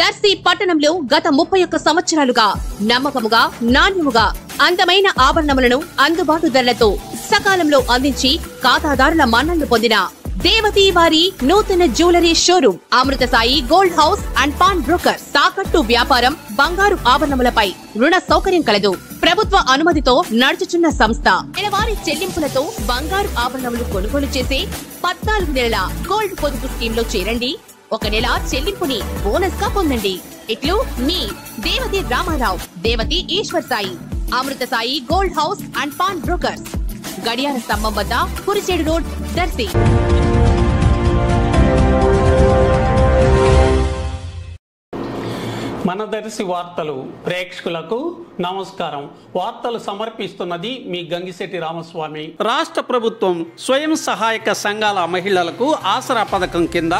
దర్శి పట్టణంలో గత 31 సంవత్సరాలుగా నమ్మకముగా నాణ్యముగా అందమైన ఆభరణములను అందుబాటు ధరలతో సకాలంలో అందించి ఖాతాదారుల మన్ననలు పొందిన దేవతి వారి నూతన jewellery showroom Amrutha Sai gold house and pawn broker. తాకట్టు వ్యాపారం, బంగారు ఆభరణములపై రుణ సౌకర్యం కలదు. ప్రభుత్వ అనుమతితో నడుచుచున్న సంస్థ. నెలవారీ చెల్లింపులతో బంగారు ఆభరణములు కొనుగోలు చేసే 14 నెలల గోల్డ్ పొదుపు స్కీమ్ లో చేరండి. 1 నెల చెల్లింపుని బోనస్ గా పొందండి. ఇట్లు మీ Devathi Ramarao, Devathi Eshwar Sai, Amrutha Sai gold house and pawn brokers, గడియార స్తంభం వద్ద, కురిచేడు రోడ్, దర్శి. మన దర్శి వార్తలు ప్రేక్షకులకు నమస్కారం. వార్తలు సమర్పిస్తున్నది మీ గంగిశెట్టి రామస్వామి. రాష్ట్ర ప్రభుత్వం స్వయం సహాయక సంఘాల మహిళలకు ఆసరా పథకం కింద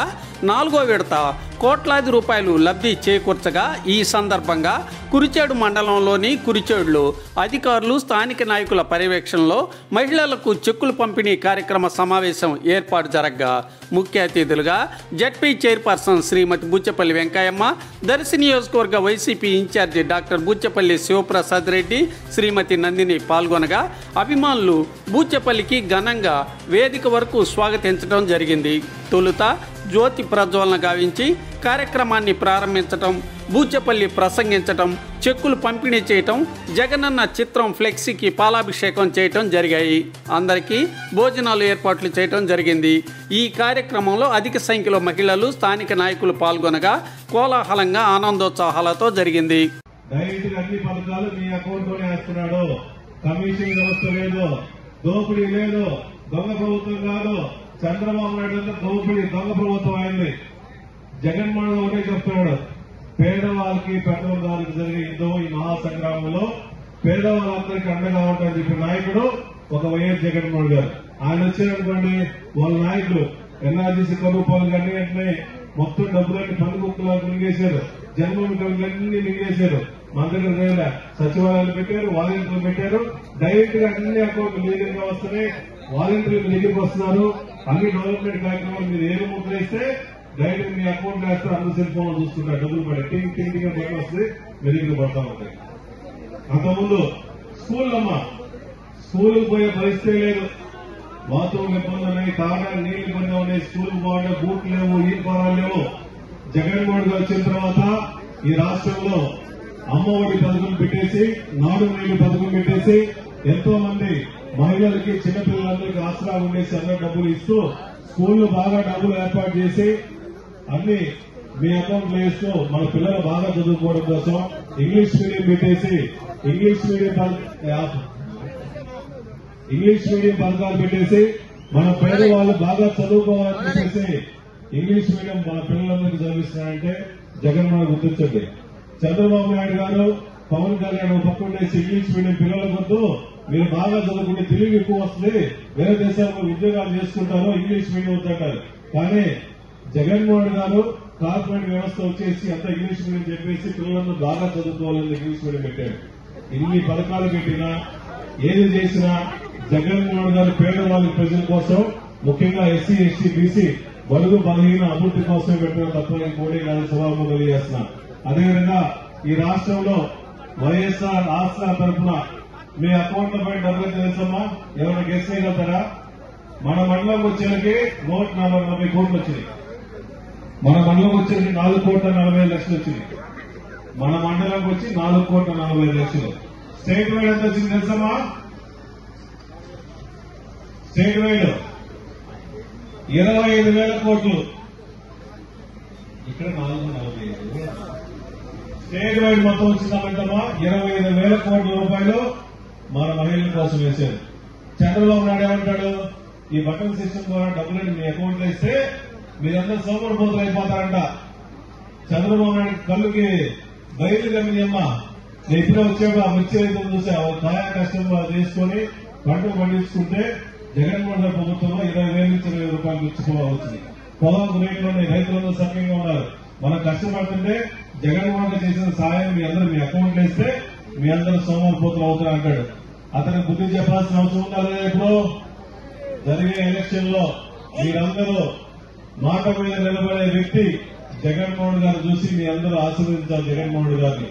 4వ విడత కోట్లాది రూపాయలు లబ్ధి చేకూర్చగా ఈ సందర్భంగా కురిచేడు మండలంలోని కురిచేడులో అధికారులు, స్థానిక నాయకుల పర్యవేక్షణలో మహిళలకు చెక్కులు పంపిణీ కార్యక్రమ సమావేశం ఏర్పాటు జరగగా ముఖ్య అతిథులుగా జడ్పీ చైర్పర్సన్ శ్రీమతి బుచ్చపల్లి వెంకయ్యమ్మ, దర్శి నియోజకవర్గ YCP incharge doctor Buchepalli Sivaprasad Reddy, Srimathi Nandini పాల్గొనగా అభిమానులు బుచ్చపల్లికి ఘనంగా వేదిక వరకు స్వాగతించడం జరిగింది. తొలుత జ్యోతి ప్రజ్వలన గావించి కార్యక్రమాన్ని ప్రారంభించటం, బూచపల్లి ప్రసంగించటం, చెక్కులు పంపిణీ చేయటం, జగనన్న చిత్రం ఫ్లెక్సీకి పాలాభిషేకం చేయటం జరిగాయి. అందరికీ భోజనాలు ఏర్పాట్లు చేయటం జరిగింది. ఈ కార్యక్రమంలో అధిక సంఖ్యలో మహిళలు, స్థానిక నాయకులు పాల్గొనగా కోలాహలంగా ఆనందోత్సాహాలతో జరిగింది. అన్ని పథకాలు మీ అకౌంట్లోనే వేస్తున్నాడు. కమిషన్ వ్యవస్థ లేదు, దోపిడీ లేదు, దొంగ ప్రభుత్వం కాదు. చంద్రబాబు నాయుడు దోపిడీ దొంగ ప్రభుత్వం అయింది. జగన్మోహన్ ఒకటే చెప్తున్నాడు, పేదవాళ్ళకి పెద్దవాళ్ళకి జరిగే ఈ మహాసంగ్రామంలో పేదవాళ్ళందరికీ అండగా ఉంటారని చెప్పిన నాయకుడు ఒక వైఎస్ జగన్మోహన్ గారు. ఆయన వచ్చారనుకోండి, వాళ్ళ నాయకులు ఎన్ఆర్జీసీ కరూపాలు అన్ని మొత్తం డబ్బులన్నీ పనుకుక్కలకు మింగేశారు, జన్మభూమి మింగేశారు. మన దగ్గర వేల సచివాలయాలు పెట్టారు, వాలంటీర్లు పెట్టారు. డైరెక్ట్ గా అన్ని అకౌంట్లు మీ దగ్గర వస్తున్నాయి, వాలంటీర్లు మీ దగ్గరికి వస్తున్నారు. అన్ని డెవలప్మెంట్ కార్యక్రమాలు మీరు ఏ ముద్ర వేస్తే డైరెక్ట్ మీ అకౌంట్ వేస్తారు. అందరూ సెల్ ఫోన్ లో చూసుకుంటారు, డబ్బులు పడే టింగ్ టింగ్ టింగ్ బయట వస్తుంది, మీ దగ్గర పడతా ఉంటాయి. అంతకుముందు స్కూల్ పోయే పరిస్థితి లేదు. బాత్రూమ్ ఇబ్బంది ఉన్నాయి, తాగడానికి నీళ్లు ఇబ్బంది ఉన్నాయి, స్కూల్ బాగుండే బూట్లు లేవు, ఈ పరాలు లేవు. జగన్మోహన్ గారు వచ్చిన తర్వాత ఈ రాష్ట్రంలో అమ్మఒడి పథకం పెట్టేసి, నాడు నీళ్లు పథకం పెట్టేసి ఎంతో మంది మహిళలకి, చిన్నపిల్లలందరికీ ఆసరా ఉండేసి అందరూ డబ్బులు ఇస్తూ స్కూళ్లు బాగా డబ్బులు ఏర్పాటు చేసి అన్ని మీ అకౌంట్ లో వేస్తూ మన పిల్లలు బాగా చదువుకోవడం కోసం ఇంగ్లీష్ మీడియం పెట్టేసి ఇంగ్లీష్ మీడియం పథకాలు పెట్టేసి మన పేదవాళ్ళు బాగా చదువుకోవాలని చెప్పేసి ఇంగ్లీష్ మీడియం మన పిల్లలందరికీ చదివిస్తున్నారంటే జగన్మోహన్ గుర్తించండి. చంద్రబాబు నాయుడు గారు, పవన్ కళ్యాణ్ పక్క ఉండేసి ఇంగ్లీష్ మీడియం పిల్లల వద్దు, మీరు బాగా చదువుకుంటే తెలుగు ఎక్కువ వస్తుంది, వేరే దేశాల్లో ఉద్యోగాలు చేసుకుంటారు, ఇంగ్లీష్ మీడియం వద్దంటారు. కానీ జగన్మోహన్ గారు కార్పొరేట్ వ్యవస్థ వచ్చేసి అంతా ఇంగ్లీష్ మీడియం చెప్పేసి పిల్లలందరూ బాగా చదువుకోవాలని ఇంగ్లీష్ మీడియం పెట్టారు. ఇన్ని పథకాలు పెట్టినా ఏది చేసినా జగన్మోహన్ గారు పేదవాళ్ళ ప్రజల కోసం, ముఖ్యంగా ఎస్సీ, ఎస్టీ, బీసీ, బడుగు బలహీన అభివృద్ధి కోసమే పెట్టిన తప్ప ఇంకోటి కాదు సభాముఖంగా తెలియజేస్తున్నా. అదేవిధంగా ఈ రాష్ట్రంలో వైఎస్ఆర్ ఆసరా తరఫున మీ అకౌంట్ల పై డబ్బులు తెలుసమ్మా, ఎవరైనా గెస్ట్ చేయగలుగుతారా? మన మండలం వచ్చేకి 140 కోట్లు వచ్చినాయి. మన మండలం వచ్చేసి 4,40,00,000 వచ్చింది. మన మండలంకి వచ్చి 4,40,00,000. స్టేట్ వైడ్ ఎంత వచ్చింది తెలుసమ్మా? స్టేట్ వైడ్ 25,000 కోట్లు. ఇక్కడ 445. స్టేట్ వైడ్ మొత్తం వచ్చిందమ్మా 25,000 కోట్ల రూపాయలు మన మహిళల కోసం వేశారు. చంద్రబాబు నాయుడు ఏమంటాడు, ఈ బటన్ సిస్టమ్ ద్వారా డబ్బులని మీ అకౌంట్ లో ఇస్తే మీరందరూ సోమరిపోతులు అయిపోతారంట. చంద్రబాబు నాయుడు కళ్ళుకి బయలు గమ్మినమ్మా, నేను ఇప్పుడే వచ్చాడు ఆ మిర్చి రైతులు చూసా, కాయా కష్టం చేసుకుని పంటలు పండించుకుంటే జగన్మోహన్ గారి ప్రభుత్వంలో 20,000 నుంచి 20,000 రూపాయలు మిర్చిపోవచ్చు. పొలం రేట్లోనే రైతులందరూ సఖ్యంగా ఉన్నారు. మనం కష్టపడుతుంటే జగన్మోహన్ గారు చేసిన సాయం మీ అందరూ మీ అకౌంట్ వేస్తే మీ అందరూ సోమరిపోతులు అవుతారు అంటాడు. అతనికి బుద్ధి చెప్పాల్సిన అవసరం ఉందా లేదా? ఇప్పుడు జరిగే ఎలక్షన్ లో మీరందరూ మాట మీద నిలబడే వ్యక్తి జగన్మోహన్ గారు చూసి మీ అందరూ ఆశీర్వదించాలి జగన్మోహన్ గారిని.